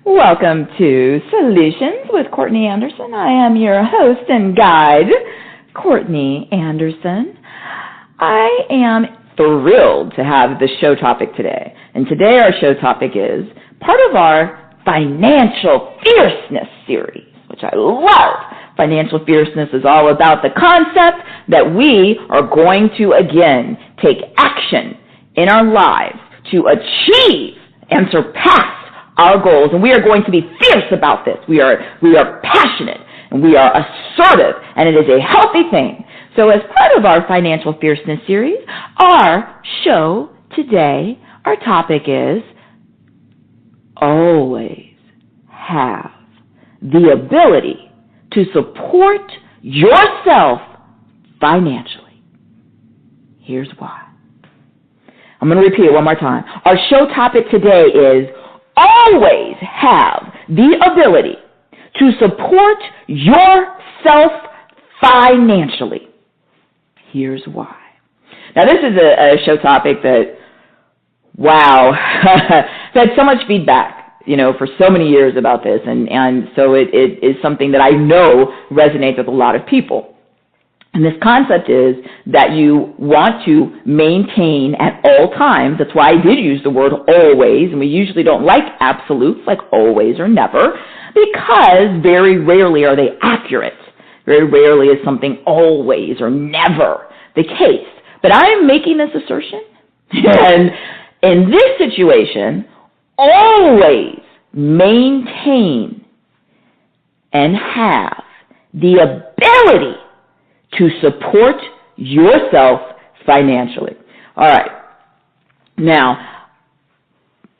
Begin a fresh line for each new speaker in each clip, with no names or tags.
Welcome to Solutions with Courtney Anderson. I am your host and guide, Courtney Anderson. I am thrilled to have the show topic today. And today our show topic is part of our Financial Fierceness series, which I love. Financial Fierceness is all about the concept that we are going to, again, take action in our lives to achieve and surpass our goals, and we are going to be fierce about this. We are passionate, and we are assertive, and it is a healthy thing. So as part of our Financial Fierceness series, our show today, our topic is always have the ability to support yourself financially. Here's why. I'm going to repeat it one more time. Our show topic today is always have the ability to support yourself financially. Here's why. Now, this is a show topic that, wow, I've had so much feedback, for so many years about this, and so it is something that I know resonates with a lot of people. And this concept is that you want to maintain at all times. That's why I did use the word always, and we usually don't like absolutes like always or never, because very rarely are they accurate. Very rarely is something always or never the case. But I am making this assertion, and in this situation, always maintain and have the ability to support yourself financially. All right. Now,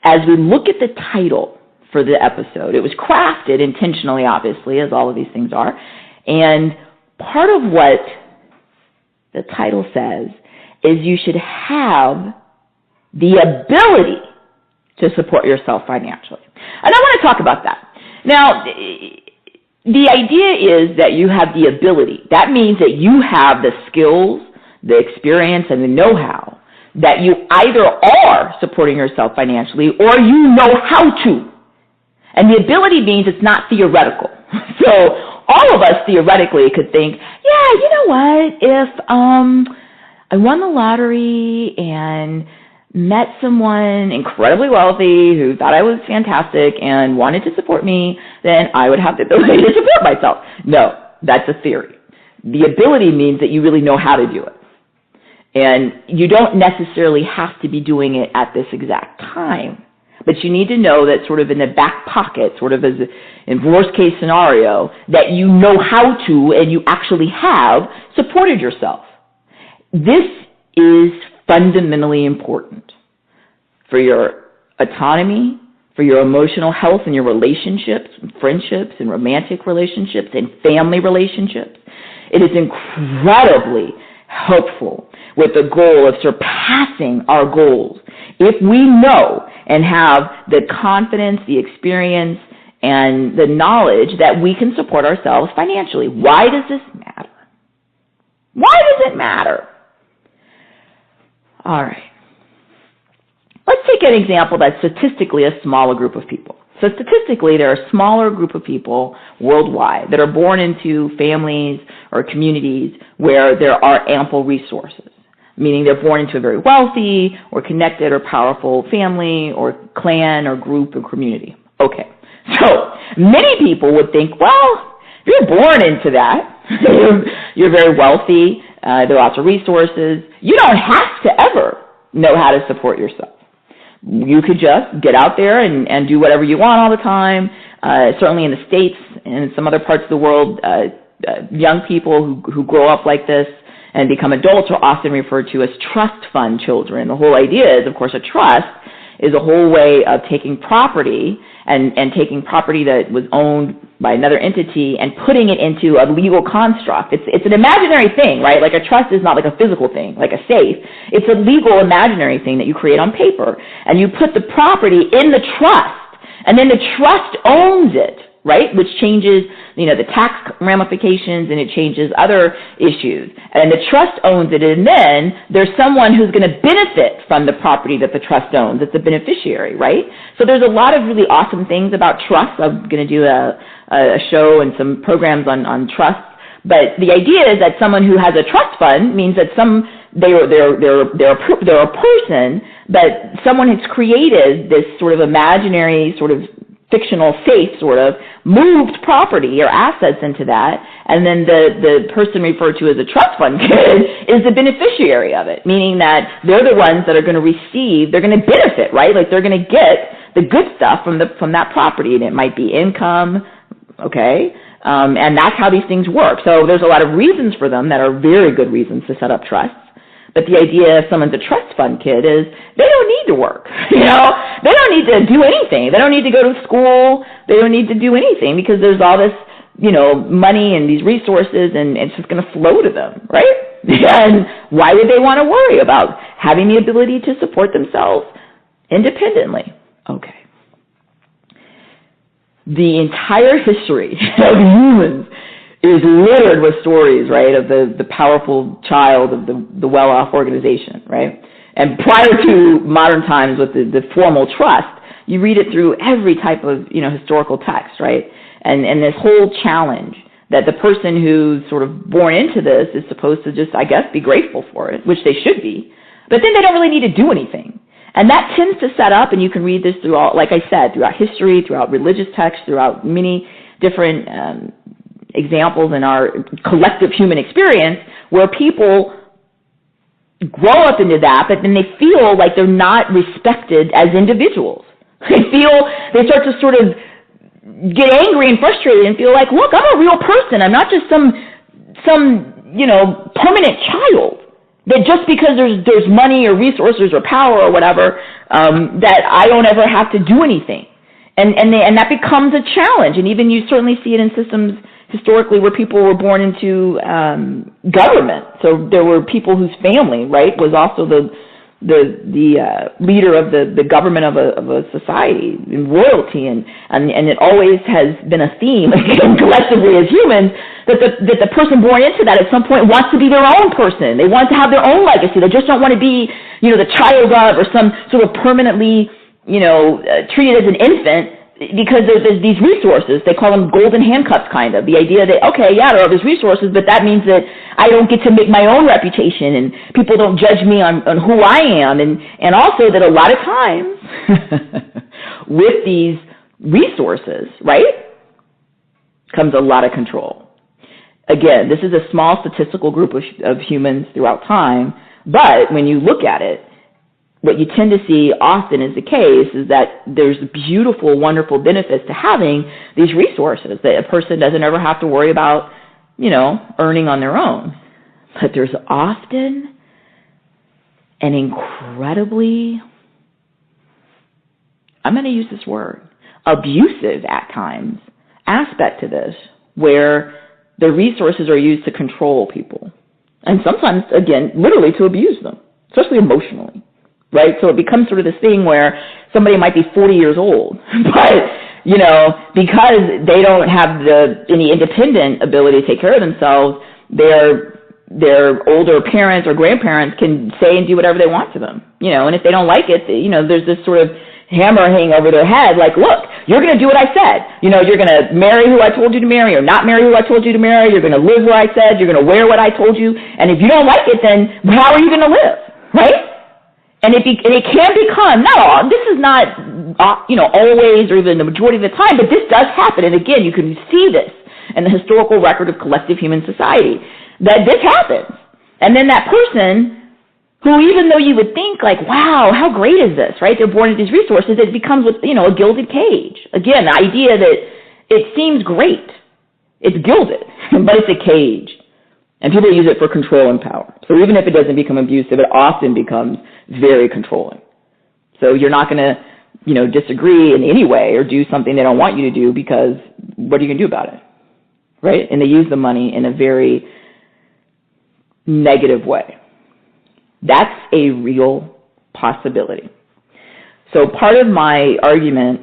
as we look at the title for the episode, it was crafted intentionally, obviously, as all of these things are. And part of what the title says is you should have the ability to support yourself financially. And I want to talk about that. Now, the idea is that you have the ability. That means that you have the skills, the experience, and the know-how that you either are supporting yourself financially or you know how to. And the ability means it's not theoretical. So all of us theoretically could think, yeah, you know what, if I won the lottery and met someone incredibly wealthy who thought I was fantastic and wanted to support me, then I would have the ability to support myself. No, that's a theory. The ability means that you really know how to do it. And you don't necessarily have to be doing it at this exact time. But you need to know that sort of in the back pocket, sort of as in worst case scenario, that you know how to and you actually have supported yourself. This is fundamentally important for your autonomy, for your emotional health and your relationships, and friendships and romantic relationships and family relationships. It is incredibly helpful with the goal of surpassing our goals if we know and have the confidence, the experience, and the knowledge that we can support ourselves financially. Why does this matter? Why does it matter? All right. Let's take an example that's statistically a smaller group of people. So statistically, there are a smaller group of people worldwide that are born into families or communities where there are ample resources, meaning they're born into a very wealthy or connected or powerful family or clan or group or community. Okay. So many people would think, well, you're born into that. You're very wealthy. There are lots of resources. You don't have to ever know how to support yourself. You could just get out there and do whatever you want all the time. Certainly in the States and in some other parts of the world, young people who grow up like this and become adults are often referred to as trust fund children. The whole idea is, of course, a trust is a whole way of taking property and taking property that was owned by another entity and putting it into a legal construct. It's an imaginary thing, right? Like a trust is not like a physical thing, like a safe. It's a legal imaginary thing that you create on paper. And you put the property in the trust, and then the trust owns it. right? Which changes, the tax ramifications, and it changes other issues. And the trust owns it, and then there's someone who's going to benefit from the property that the trust owns. It's a beneficiary, right? So there's a lot of really awesome things about trust. I'm going to do a show and some programs on trust. But the idea is that someone who has a trust fund means that they're a person, but someone has created this sort of imaginary, sort of fictional safe, sort of moved property or assets into that, and then the person referred to as a trust fund kid is the beneficiary of it, meaning that they're the ones that are going to receive, they're going to benefit, right? Like they're going to get the good stuff from that property, and it might be income, okay? And that's how these things work. So there's a lot of reasons for them that are very good reasons to set up trusts. But the idea if someone's a trust fund kid is they don't need to work, They don't need to do anything. They don't need to go to school. They don't need to do anything because there's all this, money and these resources, and it's just going to flow to them, right? And why would they want to worry about having the ability to support themselves independently? Okay. The entire history of humans is littered with stories, right, of the powerful child of the well-off organization, right? And prior to modern times with the formal trust, you read it through every type of, historical text, right? And this whole challenge that the person who's sort of born into this is supposed to just, I guess, be grateful for it, which they should be. But then they don't really need to do anything. And that tends to set up, and you can read this throughout, like I said, throughout history, throughout religious texts, throughout many different examples in our collective human experience where people grow up into that, but then they feel like they're not respected as individuals. They start to sort of get angry and frustrated and feel like, look, I'm a real person. I'm not just some permanent child. That just because there's money or resources or power or whatever, that I don't ever have to do anything. And that becomes a challenge. And even you certainly see it in systems historically where people were born into government. So there were people whose family, right, was also the leader of the government of a society and royalty, and it always has been a theme collectively as humans that the person born into that at some point wants to be their own person. They want to have their own legacy. They just don't want to be, the child of or some sort of permanently, treated as an infant. Because there's these resources, they call them golden handcuffs, kind of. The idea that, okay, yeah, there are these resources, but that means that I don't get to make my own reputation, and people don't judge me on who I am, and also that a lot of times with these resources, right, comes a lot of control. Again, this is a small statistical group of humans throughout time, but when you look at it, what you tend to see often is the case is that there's beautiful, wonderful benefits to having these resources that a person doesn't ever have to worry about, earning on their own. But there's often an incredibly, I'm going to use this word, abusive at times aspect to this, where the resources are used to control people. And sometimes, again, literally to abuse them, especially emotionally. Right? So it becomes sort of this thing where somebody might be 40 years old, but, because they don't have any independent ability to take care of themselves, their older parents or grandparents can say and do whatever they want to them, and if they don't like it, there's this sort of hammer hanging over their head, like, look, you're going to do what I said. You're going to marry who I told you to marry or not marry who I told you to marry. You're going to live where I said. You're going to wear what I told you. And if you don't like it, then how are you going to live, right? And it can become, not all, this is not, always or even the majority of the time, but this does happen. And again, you can see this in the historical record of collective human society, that this happens. And then that person who, even though you would think like, wow, how great is this, right? They're born with these resources, it becomes, a gilded cage. Again, the idea that it seems great. It's gilded, but it's a cage. And people use it for control and power. So even if it doesn't become abusive, it often becomes very controlling. So you're not going to, disagree in any way or do something they don't want you to do because what are you going to do about it? Right? And they use the money in a very negative way. That's a real possibility. So part of my argument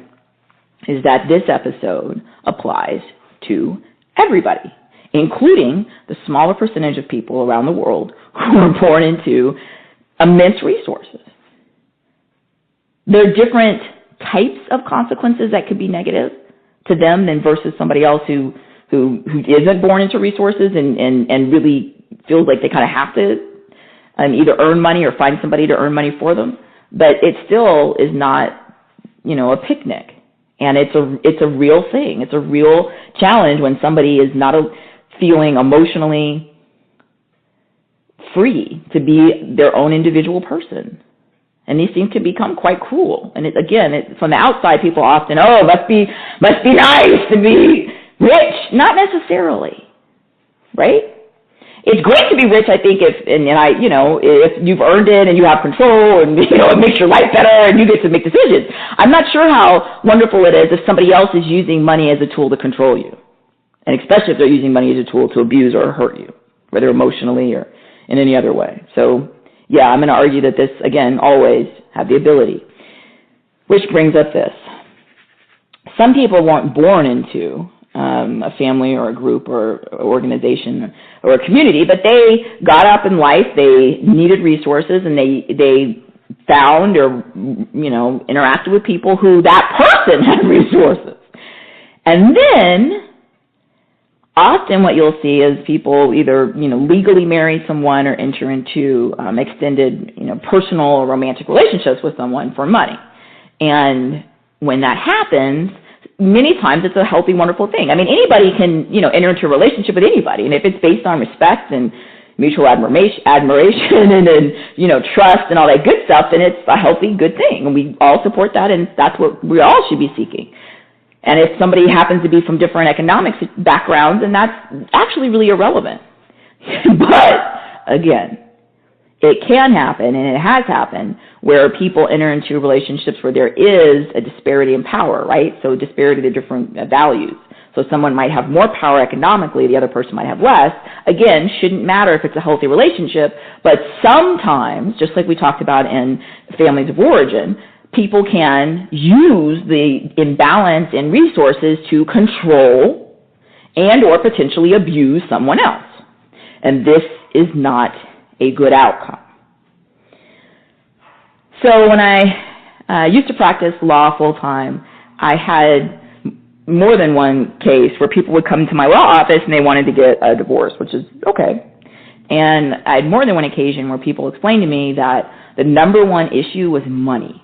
is that this episode applies to everybody, including the smaller percentage of people around the world who are born into immense resources. There are different types of consequences that could be negative to them than versus somebody else who isn't born into resources and really feels like they kind of have to either earn money or find somebody to earn money for them. But it still is not, a picnic. And it's a real thing. It's a real challenge when somebody is not feeling emotionally free to be their own individual person. And these things can become quite cruel. And from the outside, people often, must be nice to be rich. Not necessarily, right? It's great to be rich, I think, if you've earned it and you have control and, it makes your life better and you get to make decisions. I'm not sure how wonderful it is if somebody else is using money as a tool to control you. And especially if they're using money as a tool to abuse or hurt you, whether emotionally or in any other way. So, yeah, I'm going to argue that this, again, always have the ability. Which brings up this. Some people weren't born into a family or a group or organization or a community, but they got up in life, they needed resources, and they found or, interacted with people who that person had resources. And then often what you'll see is people either, legally marry someone or enter into extended, personal or romantic relationships with someone for money. And when that happens, many times it's a healthy, wonderful thing. I mean, anybody can, enter into a relationship with anybody. And if it's based on respect and mutual admiration and trust and all that good stuff, then it's a healthy, good thing. And we all support that, and that's what we all should be seeking. And if somebody happens to be from different economic backgrounds, then that's actually really irrelevant. But, again, it can happen, and it has happened, where people enter into relationships where there is a disparity in power, right? So disparity of different values. So someone might have more power economically, the other person might have less. Again, shouldn't matter if it's a healthy relationship, but sometimes, just like we talked about in families of origin, people can use the imbalance in resources to control and or potentially abuse someone else. And this is not a good outcome. So when I used to practice law full-time, I had more than one case where people would come to my law office and they wanted to get a divorce, which is okay. And I had more than one occasion where people explained to me that the number one issue was money.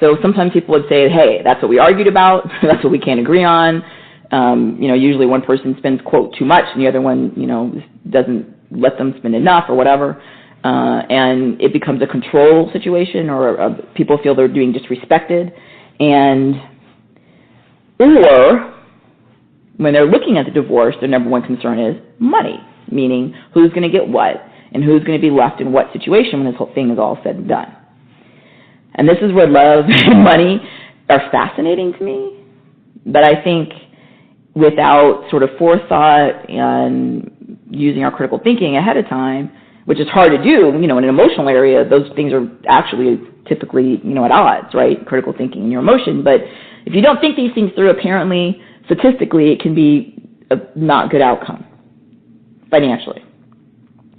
So sometimes people would say, hey, that's what we argued about, that's what we can't agree on. Usually one person spends, quote, too much, and the other one, doesn't let them spend enough or whatever. And it becomes a control situation, or people feel they're being disrespected. Or when they're looking at the divorce, their number one concern is money, meaning who's going to get what and who's going to be left in what situation when this whole thing is all said and done. And this is where love and money are fascinating to me. But I think without sort of forethought and using our critical thinking ahead of time, which is hard to do, in an emotional area, those things are actually typically, at odds, right? Critical thinking and your emotion. But if you don't think these things through, apparently, statistically, it can be a not good outcome financially.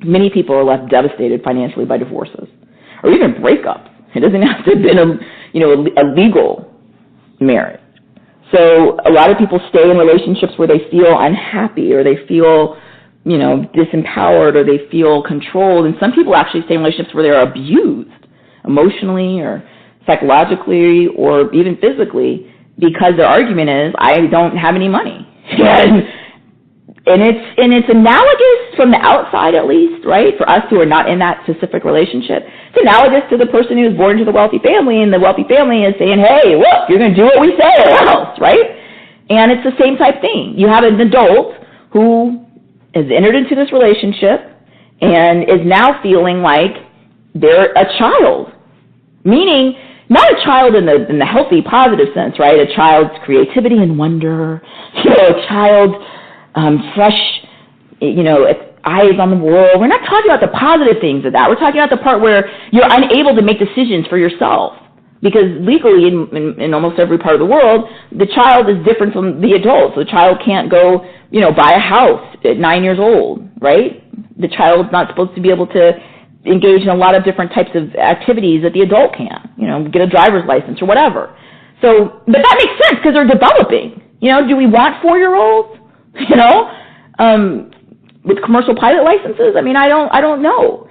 Many people are left devastated financially by divorces or even breakups. It doesn't have to have been a legal marriage. So a lot of people stay in relationships where they feel unhappy or they feel, disempowered or they feel controlled. And some people actually stay in relationships where they're abused emotionally or psychologically or even physically because their argument is, I don't have any money. And it's analogous from the outside, at least, right? For us who are not in that specific relationship, it's analogous to the person who was born into the wealthy family, and the wealthy family is saying, hey, look, you're going to do what we say or else, right? And it's the same type thing. You have an adult who has entered into this relationship and is now feeling like they're a child, meaning not a child in the healthy, positive sense, right? A child's creativity and wonder, a child's fresh, eyes on the world. We're not talking about the positive things of that. We're talking about the part where you're unable to make decisions for yourself, Because legally, in almost every part of the world, the child is different from the adult. So the child can't go, buy a house at 9 years old, right? The child's not supposed to be able to engage in a lot of different types of activities that the adult can, get a driver's license or whatever. So, but that makes sense because they're developing. Do we want 4-year-olds, with commercial pilot licenses? I mean, I don't know.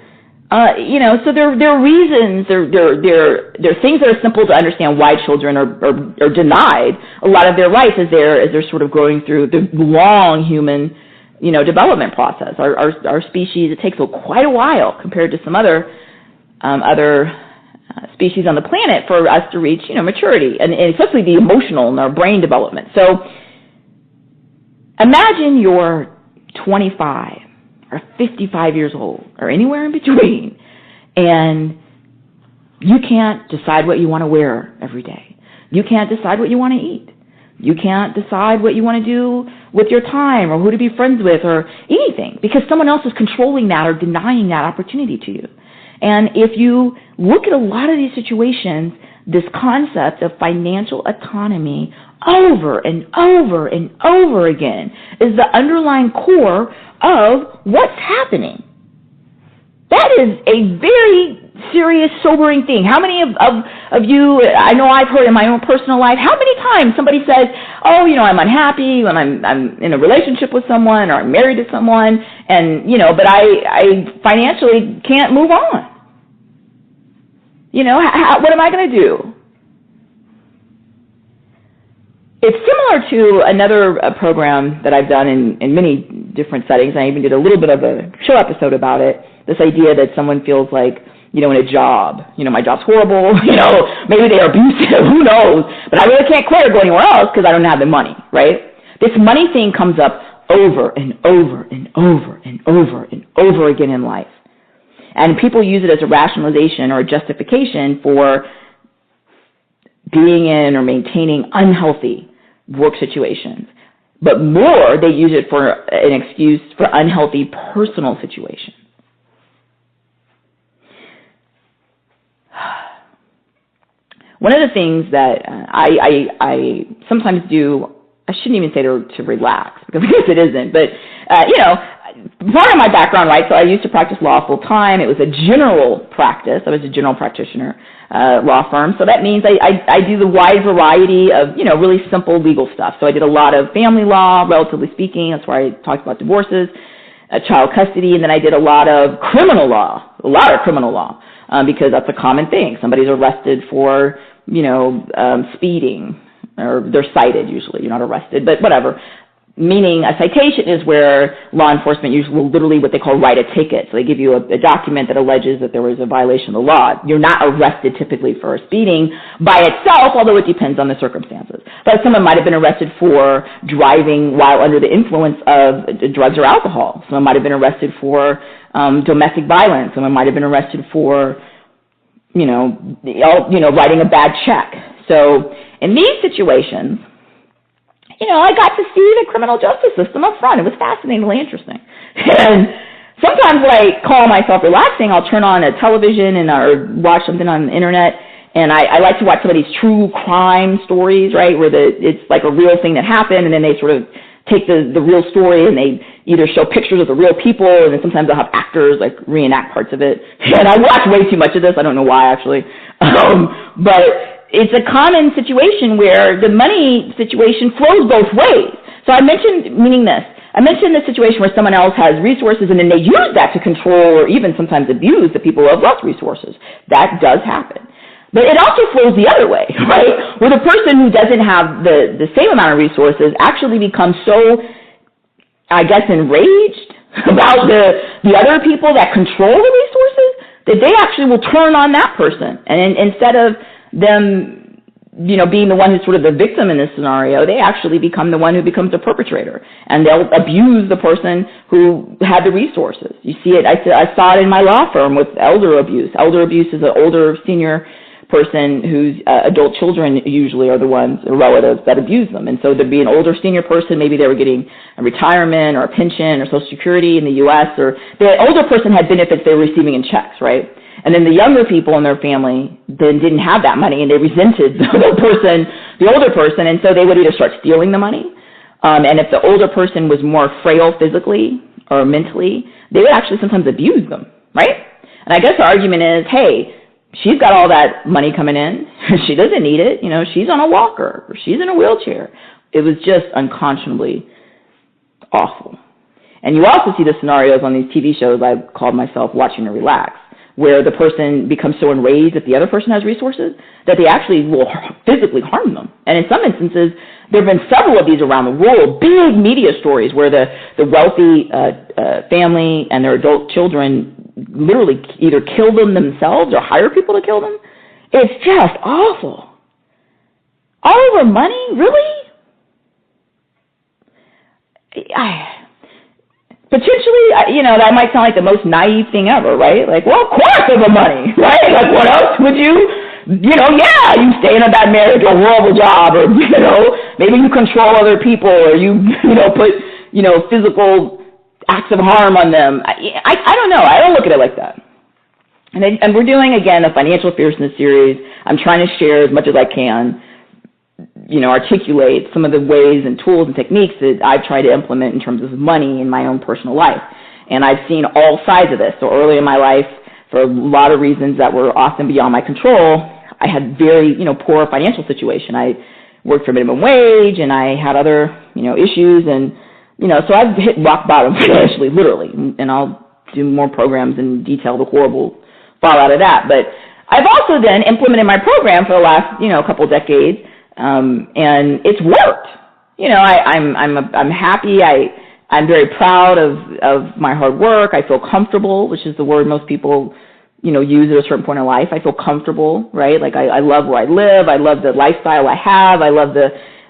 So there are reasons, there are things that are simple to understand why children are denied a lot of their rights as they're sort of going through the long human, development process. Our species, it takes quite a while compared to some other species on the planet for us to reach, maturity, and especially the emotional and our brain development. So imagine you're 25 or 55 years old or anywhere in between, and you can't decide what you want to wear every day. You can't decide what you want to eat. You can't decide what you want to do with your time or who to be friends with or anything because someone else is controlling that or denying that opportunity to you. And if you look at a lot of these situations, this concept of financial autonomy over and over and over again is the underlying core of what's happening. That is a very serious, sobering thing. How many of you, I know I've heard in my own personal life, how many times somebody says, oh, I'm unhappy when I'm in a relationship with someone or I'm married to someone, and, but I financially can't move on. What am I going to do? It's similar to another program that I've done in many different settings. I even did a little bit of a show episode about it, this idea that someone feels like, in a job, my job's horrible, maybe they're abusive, who knows, but I really can't quit or go anywhere else because I don't have the money, right? This money thing comes up over and over and over and over and over again in life. And people use it as a rationalization or a justification for being in or maintaining unhealthy work situations. But more, they use it for an excuse for unhealthy personal situations. One of the things that I sometimes do, I shouldn't even say to relax, because I guess it isn't, but, part of my background, right, so I used to practice law full time. It was a general practice. I was a general practitioner law firm. So that means I do the wide variety of, really simple legal stuff. So I did a lot of family law, relatively speaking. That's where I talked about divorces, child custody, and then I did a lot of criminal law, because that's a common thing. Somebody's arrested for, speeding, or they're cited usually. You're not arrested, but whatever. Meaning a citation is where law enforcement usually will literally what they call write a ticket. So they give you a document that alleges that there was a violation of the law. You're not arrested typically for a speeding by itself, although it depends on the circumstances. But someone might have been arrested for driving while under the influence of drugs or alcohol. Someone might have been arrested for domestic violence. Someone might have been arrested for, writing a bad check. So in these situations, I got to see the criminal justice system up front. It was fascinatingly interesting. And sometimes when I call myself relaxing, I'll turn on a television or watch something on the internet, and I like to watch some of these true crime stories, right, where it's like a real thing that happened, and then they sort of take the real story and they either show pictures of the real people, and then sometimes they'll have actors like reenact parts of it. And I watch way too much of this. I don't know why, actually. But it's a common situation where the money situation flows both ways. So I mentioned the situation where someone else has resources and then they use that to control or even sometimes abuse the people who have less resources. That does happen. But it also flows the other way, right? Where the person who doesn't have the same amount of resources actually becomes so, I guess, enraged about the other people that control the resources that they actually will turn on that person. And instead of them, being the one who's sort of the victim in this scenario, they actually become the one who becomes the perpetrator. And they'll abuse the person who had the resources. You see it, I saw it in my law firm with elder abuse. Elder abuse is an older senior person whose adult children usually are the ones, or relatives, that abuse them. And so there'd be an older senior person, maybe they were getting a retirement or a pension or Social Security in the U.S., or the older person had benefits they were receiving in checks, right? And then the younger people in their family then didn't have that money, and they resented the older person, and so they would either start stealing the money, and if the older person was more frail physically or mentally, they would actually sometimes abuse them, right? And I guess the argument is, hey, she's got all that money coming in. She doesn't need it. She's on a walker, or she's in a wheelchair. It was just unconscionably awful. And you also see the scenarios on these TV shows I've called myself Watching to Relax, where the person becomes so enraged that the other person has resources that they actually will physically harm them. And in some instances, there have been several of these around the world, big media stories where the wealthy family and their adult children literally either kill them themselves or hire people to kill them. It's just awful. All over money? Really? Potentially, that might sound like the most naive thing ever, right? Like, well, of course over money, right? Like, what else would you stay in a bad marriage or a horrible job, or, maybe you control other people, or you put, physical acts of harm on them. I don't know. I don't look at it like that. And we're doing, again, a financial fierceness series. I'm trying to share as much as I can, articulate some of the ways and tools and techniques that I've tried to implement in terms of money in my own personal life. And I've seen all sides of this. So early in my life, for a lot of reasons that were often beyond my control, I had very, poor financial situation. I worked for minimum wage, and I had other, issues, and so I've hit rock bottom financially, literally, and I'll do more programs and detail the horrible fallout of that. But I've also then implemented my program for the last, couple decades, and it's worked. I'm happy. I'm very proud of my hard work. I feel comfortable, which is the word most people, use at a certain point in life. I feel comfortable, right? Like I love where I live. I love the lifestyle I have. I love the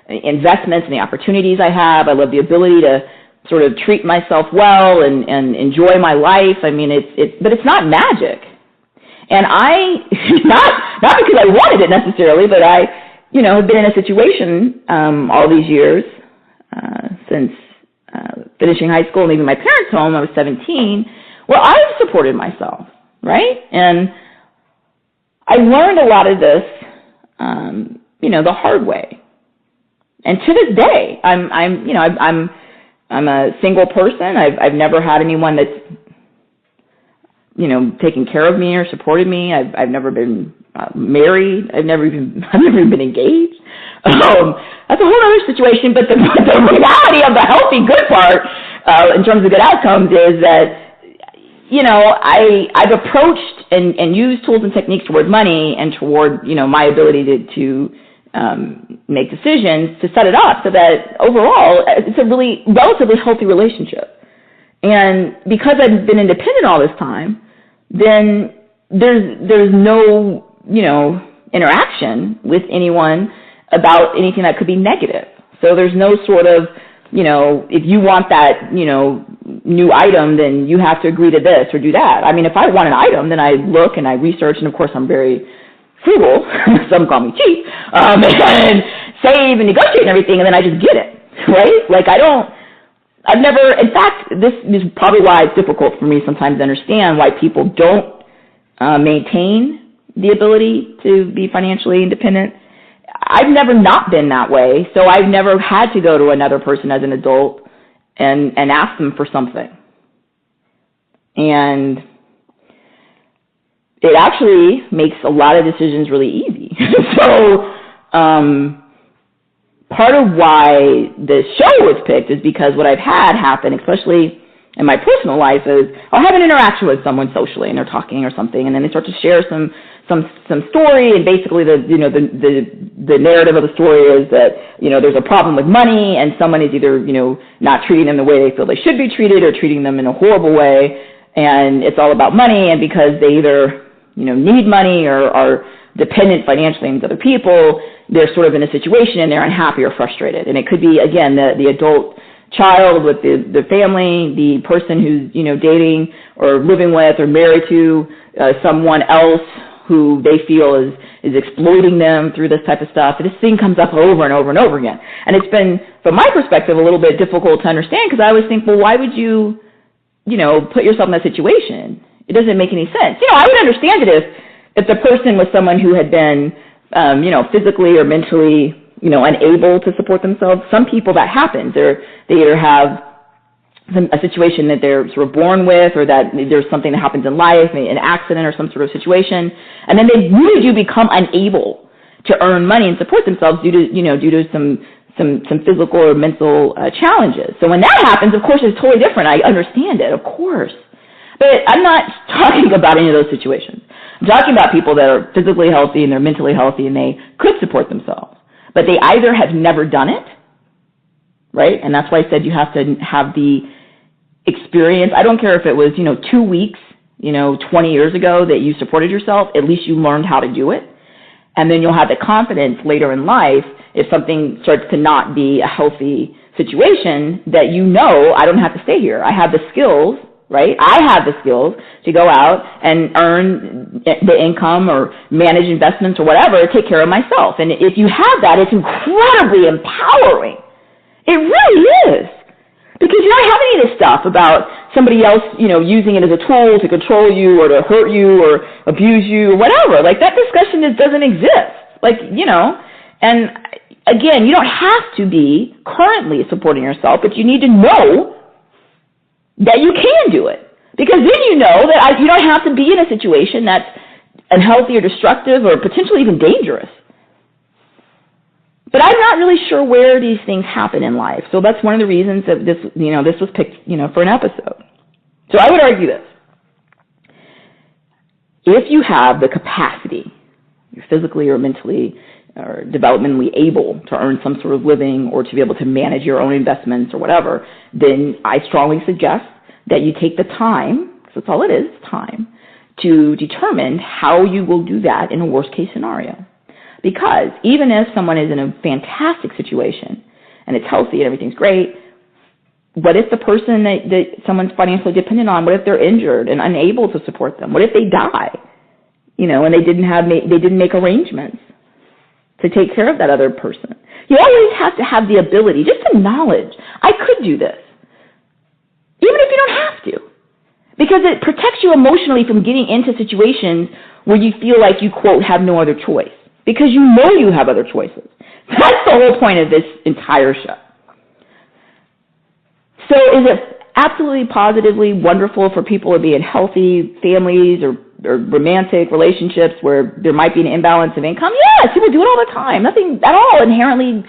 investments and the opportunities I have. I love the ability to sort of treat myself well and enjoy my life. I mean, but it's not magic. And not because I wanted it necessarily, but I, have been in a situation all these years since finishing high school and leaving my parents' home. I was 17, where I've supported myself, right? And I learned a lot of this, the hard way. And to this day, I'm a single person. I've never had anyone that's, taken care of me or supported me. I've never been married. I've never even been engaged. That's a whole other situation. But the reality of the healthy good part, in terms of good outcomes, is that I've approached and used tools and techniques toward money and toward my ability to make decisions to set it up so that overall it's a really relatively healthy relationship. And because I've been independent all this time, then there's no interaction with anyone about anything that could be negative. So there's no sort of if you want that new item, then you have to agree to this or do that. I mean, if I want an item, then I look and I research, and of course I'm very frugal, some call me cheap, and save and negotiate and everything, and then I just get it, right? Like I've never, in fact, this is probably why it's difficult for me sometimes to understand why people don't maintain the ability to be financially independent. I've never not been that way, so I've never had to go to another person as an adult and ask them for something. And it actually makes a lot of decisions really easy. So part of why this show was picked is because what I've had happen, especially in my personal life, is I'll have an interaction with someone socially, and they're talking or something, and then they start to share some story, and basically the narrative of the story is that there's a problem with money, and someone is either not treating them the way they feel they should be treated, or treating them in a horrible way, and it's all about money, and because they either need money or are dependent financially on other people, they're sort of in a situation and they're unhappy or frustrated. And it could be, again, the adult child with the family, the person who's dating or living with or married to someone else who they feel is exploiting them through this type of stuff. This thing comes up over and over and over again. And it's been, from my perspective, a little bit difficult to understand because I always think, well, why would you, put yourself in that situation? It doesn't make any sense. I would understand it if the person was someone who had been, physically or mentally, unable to support themselves. Some people that happens. They either have a situation that they're sort of born with, or that there's something that happens in life, maybe an accident or some sort of situation, and then they really do become unable to earn money and support themselves due to some physical or mental challenges. So when that happens, of course, it's totally different. I understand it, of course. But I'm not talking about any of those situations. I'm talking about people that are physically healthy and they're mentally healthy and they could support themselves, but they either have never done it, right? And that's why I said you have to have the experience. I don't care if it was, 2 weeks, 20 years ago that you supported yourself, at least you learned how to do it. And then you'll have the confidence later in life if something starts to not be a healthy situation that I don't have to stay here. I have the skills, right? I have the skills to go out and earn the income or manage investments or whatever, take care of myself. And if you have that, it's incredibly empowering. It really is. Because you don't have any of this stuff about somebody else, using it as a tool to control you or to hurt you or abuse you or whatever. Like, that discussion just doesn't exist. And again, you don't have to be currently supporting yourself, but you need to know that you can do it. Because then you know that you don't have to be in a situation that's unhealthy or destructive or potentially even dangerous. But I'm not really sure where these things happen in life. So that's one of the reasons that this was picked, for an episode. So I would argue this. If you have the capacity, you're physically or mentally or developmentally able to earn some sort of living or to be able to manage your own investments or whatever, then I strongly suggest that you take the time, because that's all it is, time, to determine how you will do that in a worst-case scenario. Because even if someone is in a fantastic situation and it's healthy and everything's great, what if the person that someone's financially dependent on, what if they're injured and unable to support them? What if they die, and they didn't make arrangements to take care of that other person? You always have to have the ability, just the knowledge, I could do this, even if you don't have to, because it protects you emotionally from getting into situations where you feel like you, quote, have no other choice. Because you have other choices. That's the whole point of this entire show. So is it absolutely positively wonderful for people to be in healthy families or romantic relationships where there might be an imbalance of income? Yes, people do it all the time. Nothing at all inherently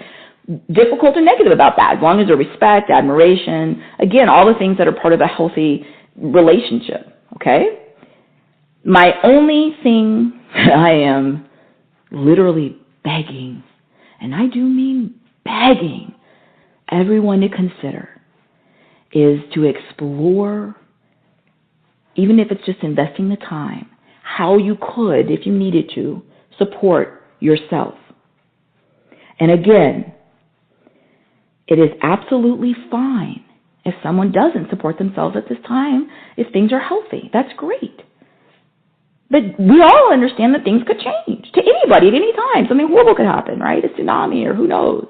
difficult or negative about that, as long as there's respect, admiration, again, all the things that are part of a healthy relationship, okay? My only thing that I am literally begging, and I do mean begging, everyone to consider is to explore, even if it's just investing the time, how you could, if you needed to, support yourself. And again, it is absolutely fine if someone doesn't support themselves at this time, if things are healthy. That's great. But we all understand that things could change to anybody at any time. Something horrible could happen, right? A tsunami or who knows.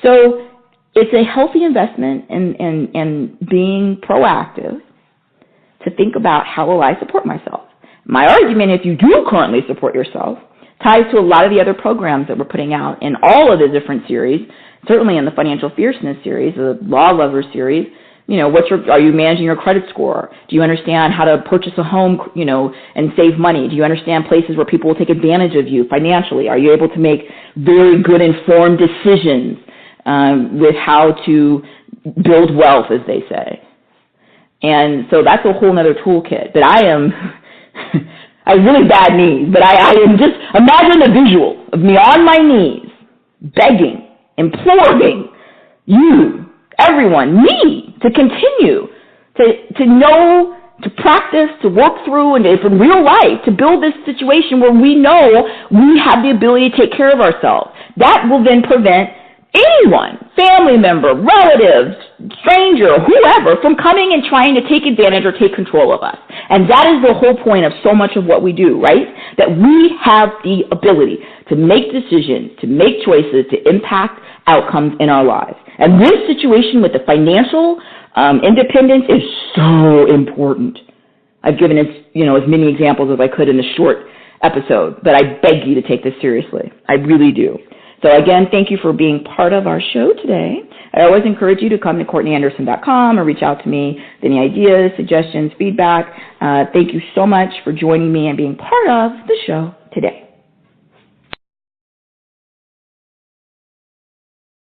So it's a healthy investment in being proactive to think about how will I support myself. My argument, if you do currently support yourself, ties to a lot of the other programs that we're putting out in all of the different series, certainly in the Financial Fierceness series, the Law Lovers series. Are you managing your credit score? Do you understand how to purchase a home, and save money? Do you understand places where people will take advantage of you financially? Are you able to make very good informed decisions with how to build wealth, as they say? And so that's a whole other toolkit. But I have really bad knees, but I am just, imagine the visual of me on my knees, begging, imploring you, everyone, me, to continue, to know, to practice, to work through, and from real life, to build this situation where we know we have the ability to take care of ourselves. That will then prevent anyone family member, relative, stranger, whoever, from coming and trying to take advantage or take control of us. And that is the whole point of so much of what we do, right? That we have the ability to make decisions, to make choices, to impact outcomes in our lives. And this situation with the financial independence is so important. I've given as many examples as I could in this short episode, but I beg you to take this seriously. I really do. So again, thank you for being part of our show today. I always encourage you to come to CourtneyAnderson.com or reach out to me with any ideas, suggestions, feedback. Thank you so much for joining me and being part of the show today.